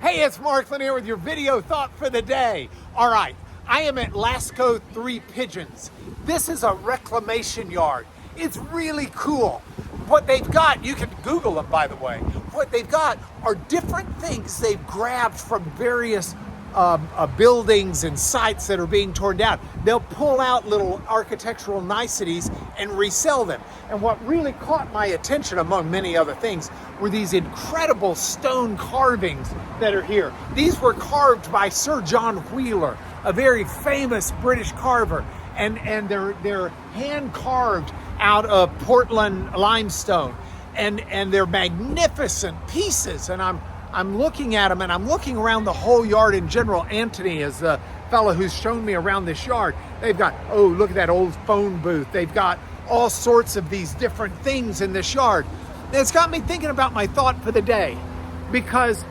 Hey, it's Mark Lanier with your video thought for the day. All right, I am at Lasco 3 Pigeons. This is a reclamation yard. It's really cool. What they've got, you can Google them by the way, what they've got are different things they've grabbed from various buildings and sites that are being torn down. They'll pull out little architectural niceties and resell them. And what really caught my attention, among many other things, were these incredible stone carvings that are here. These were carved by Sir John Wheeler, a very famous British carver, and they're hand carved out of Portland limestone, and they're magnificent pieces. And I'm looking at them, and I'm looking around the whole yard in general. Anthony is the fellow who's shown me around this yard. They've got, oh, look at that old phone booth. They've got all sorts of these different things in this yard. And it's got me thinking about my thought for the day, because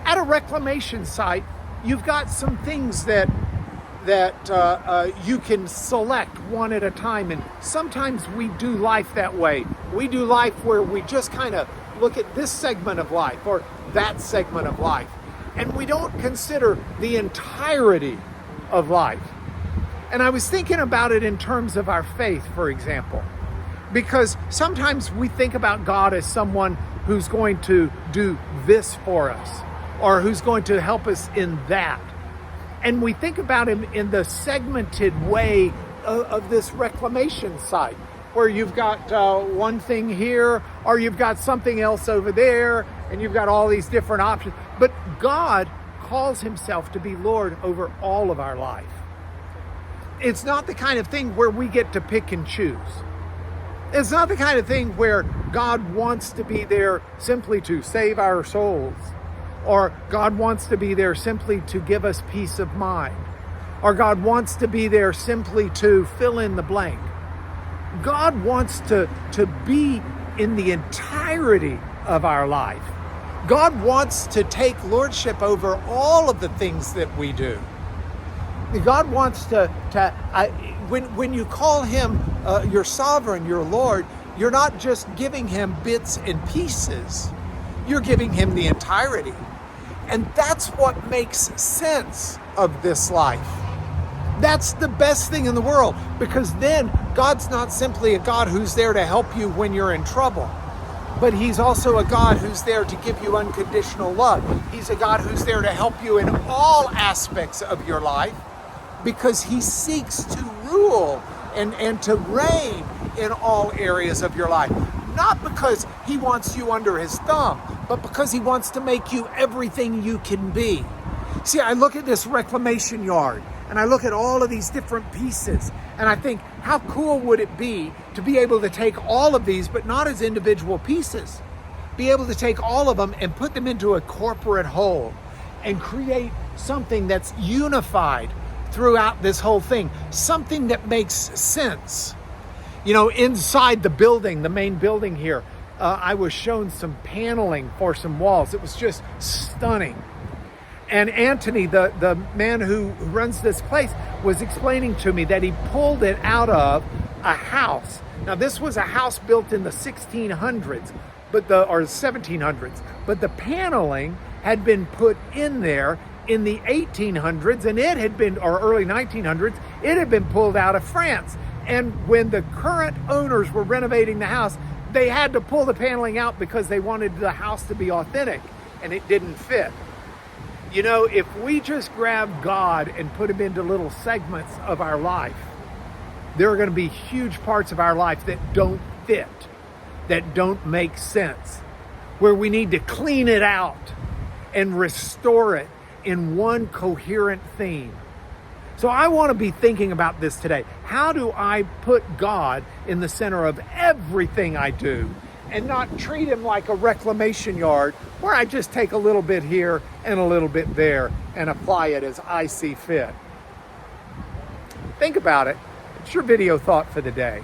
at a reclamation site, you've got some things that you can select one at a time. And sometimes we do life that way. We do life where we just kind of look at this segment of life or that segment of life, and we don't consider the entirety of life. And I was thinking about it in terms of our faith, for example, because sometimes we think about God as someone who's going to do this for us, or who's going to help us in that. And we think about him in the segmented way of this reclamation site, where you've got one thing here, or you've got something else over there, and you've got all these different options. But God calls himself to be Lord over all of our life. It's not the kind of thing where we get to pick and choose. It's not the kind of thing where God wants to be there simply to save our souls, or God wants to be there simply to give us peace of mind, or God wants to be there simply to fill in the blank. God wants to be in the entirety of our life. God wants to take lordship over all of the things that we do. God wants when you call him your sovereign, your Lord, you're not just giving him bits and pieces. You're giving him the entirety. And that's what makes sense of this life. That's the best thing in the world, because then God's not simply a God who's there to help you when you're in trouble, but he's also a God who's there to give you unconditional love. He's a God who's there to help you in all aspects of your life, because he seeks to rule and to reign in all areas of your life. Not because he wants you under his thumb, but because he wants to make you everything you can be. See, I look at this reclamation yard, and I look at all of these different pieces, and I think, how cool would it be to be able to take all of these, but not as individual pieces, be able to take all of them and put them into a corporate whole and create something that's unified throughout this whole thing, something that makes sense. You know, inside the building, the main building here, I was shown some paneling for some walls. It was just stunning. And Anthony, the man who runs this place, was explaining to me that he pulled it out of a house. Now, this was a house built in the 1600s, or 1700s, but the paneling had been put in there in the 1800s, and it had been, or early 1900s, it had been pulled out of France. And when the current owners were renovating the house, they had to pull the paneling out because they wanted the house to be authentic, and it didn't fit. You know, if we just grab God and put him into little segments of our life, there are going to be huge parts of our life that don't fit, that don't make sense, where we need to clean it out and restore it in one coherent theme. So I want to be thinking about this today. How do I put God in the center of everything I do, and not treat him like a reclamation yard where I just take a little bit here and a little bit there and apply it as I see fit? Think about it. It's your video thought for the day.